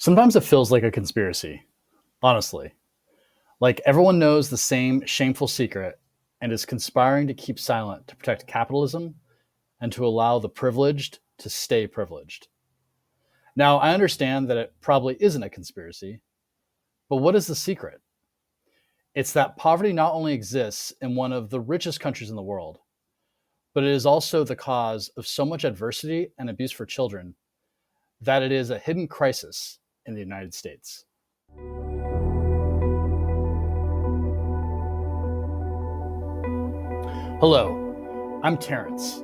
Sometimes it feels like a conspiracy, honestly. Like everyone knows the same shameful secret and is conspiring to keep silent to protect capitalism and to allow the privileged to stay privileged. Now, I understand that it probably isn't a conspiracy, but what is the secret? It's that poverty not only exists in one of the richest countries in the world, but it is also the cause of so much adversity and abuse for children that it is a hidden crisis in the United States. Hello, I'm Terrance,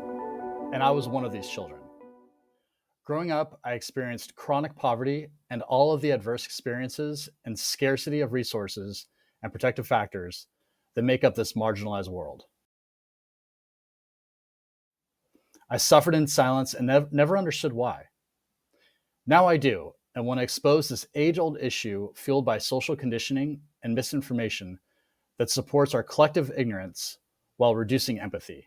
and I was one of these children. Growing up, I experienced chronic poverty and all of the adverse experiences and scarcity of resources and protective factors that make up this marginalized world. I suffered in silence and never understood why. Now I do, and want to expose this age old issue fueled by social conditioning and misinformation that supports our collective ignorance while reducing empathy.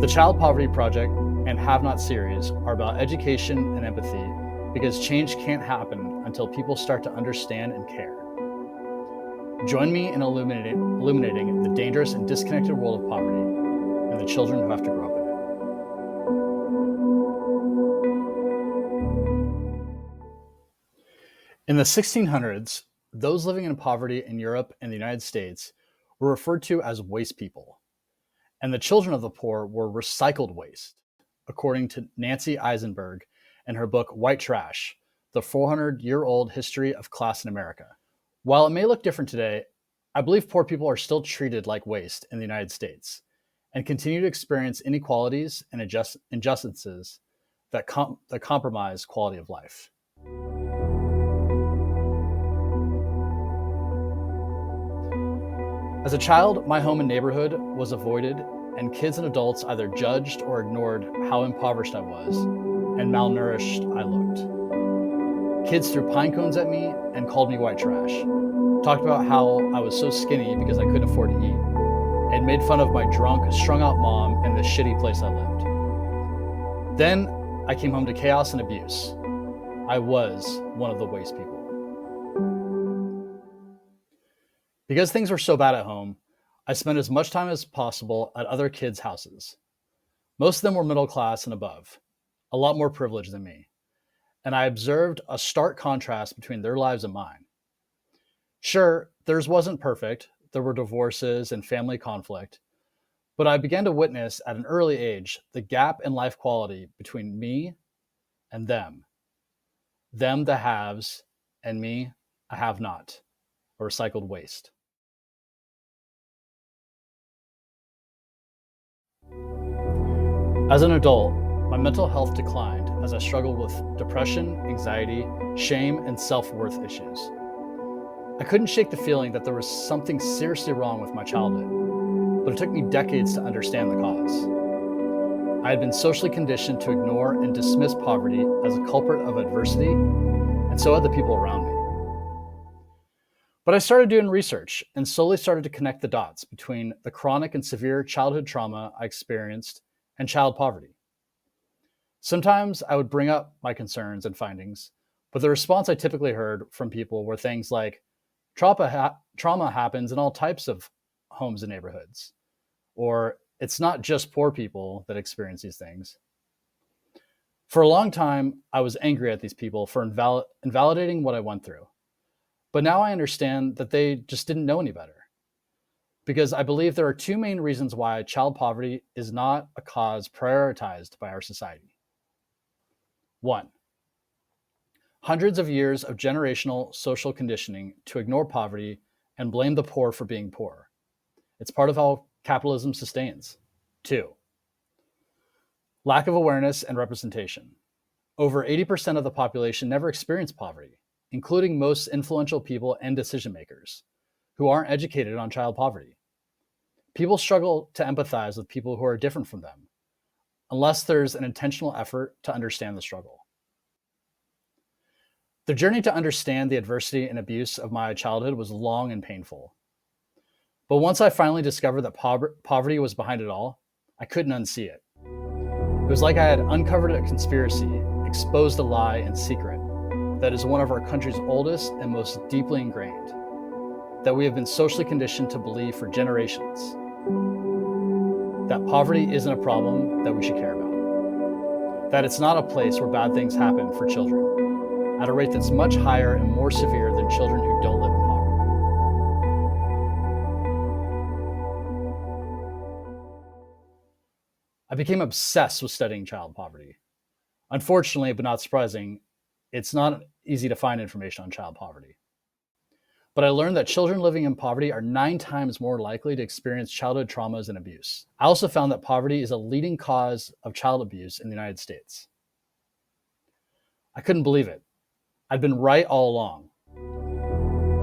The Child Poverty Project and Have Not series are about education and empathy because change can't happen until people start to understand and care. Join me in illuminating the dangerous and disconnected world of poverty and the children who have to grow up in it. In the 1600s, those living in poverty in Europe and the United States were referred to as waste people, and the children of the poor were recycled waste, according to Nancy Isenberg in her book White Trash: The 400-Year-Old History of Class in America. While it may look different today, I believe poor people are still treated like waste in the United States and continue to experience inequalities and injustices that compromise quality of life. As a child, my home and neighborhood was avoided, and kids and adults either judged or ignored how impoverished I was and malnourished I looked. Kids threw pine cones at me and called me white trash, talked about how I was so skinny because I couldn't afford to eat, and made fun of my drunk, strung out mom and the shitty place I lived. Then I came home to chaos and abuse. I was one of the waste people. Because things were so bad at home, I spent as much time as possible at other kids' houses. Most of them were middle class and above, a lot more privileged than me, and I observed a stark contrast between their lives and mine. Sure, theirs wasn't perfect, there were divorces and family conflict, but I began to witness at an early age the gap in life quality between me and them. Them, the haves, and me, a have not, a recycled waste. As an adult, my mental health declined as I struggled with depression, anxiety, shame, and self-worth issues. I couldn't shake the feeling that there was something seriously wrong with my childhood, but it took me decades to understand the cause. I had been socially conditioned to ignore and dismiss poverty as a culprit of adversity, and so had the people around me. But I started doing research and slowly started to connect the dots between the chronic and severe childhood trauma I experienced and child poverty. Sometimes I would bring up my concerns and findings, but the response I typically heard from people were things like, trauma happens in all types of homes and neighborhoods, or it's not just poor people that experience these things. For a long time, I was angry at these people for invalidating what I went through. But now I understand that they just didn't know any better. Because I believe there are two main reasons why child poverty is not a cause prioritized by our society. One, hundreds of years of generational social conditioning to ignore poverty and blame the poor for being poor. It's part of how capitalism sustains. Two, lack of awareness and representation. Over 80% of the population never experienced poverty, including most influential people and decision makers who aren't educated on child poverty. People struggle to empathize with people who are different from them, unless there's an intentional effort to understand the struggle. The journey to understand the adversity and abuse of my childhood was long and painful. But once I finally discovered that poverty was behind it all, I couldn't unsee it. It was like I had uncovered a conspiracy, exposed a lie in secret that is one of our country's oldest and most deeply ingrained, that we have been socially conditioned to believe for generations, that poverty isn't a problem that we should care about, that it's not a place where bad things happen for children at a rate that's much higher and more severe than children who don't live in poverty. I became obsessed with studying child poverty. Unfortunately, but not surprising, it's not easy to find information on child poverty. But I learned that children living in poverty are 9 times more likely to experience childhood traumas and abuse. I also found that poverty is a leading cause of child abuse in the United States. I couldn't believe it. I'd been right all along.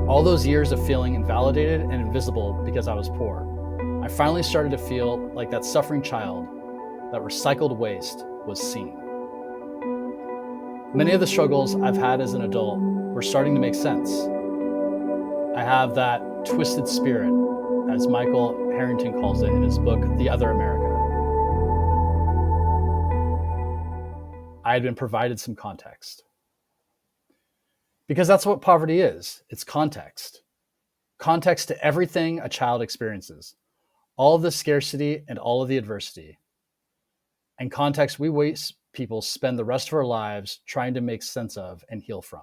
All those years of feeling invalidated and invisible because I was poor, I finally started to feel like that suffering child, that recycled waste, was seen. Many of the struggles I've had as an adult were starting to make sense. I have that twisted spirit, as Michael Harrington calls it in his book, The Other America. I had been provided some context. Because that's what poverty is. It's context. Context to everything a child experiences. All of the scarcity and all of the adversity. And context we waste people spend the rest of our lives trying to make sense of and heal from.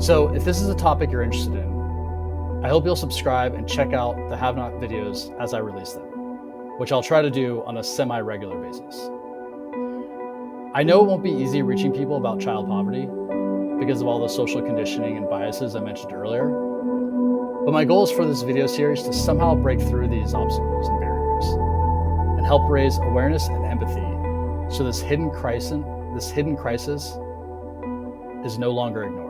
So if this is a topic you're interested in, I hope you'll subscribe and check out the Have Not videos as I release them, which I'll try to do on a semi-regular basis. I know it won't be easy reaching people about child poverty because of all the social conditioning and biases I mentioned earlier, but my goal is for this video series to somehow break through these obstacles and barriers and help raise awareness and empathy so this hidden crisis is no longer ignored.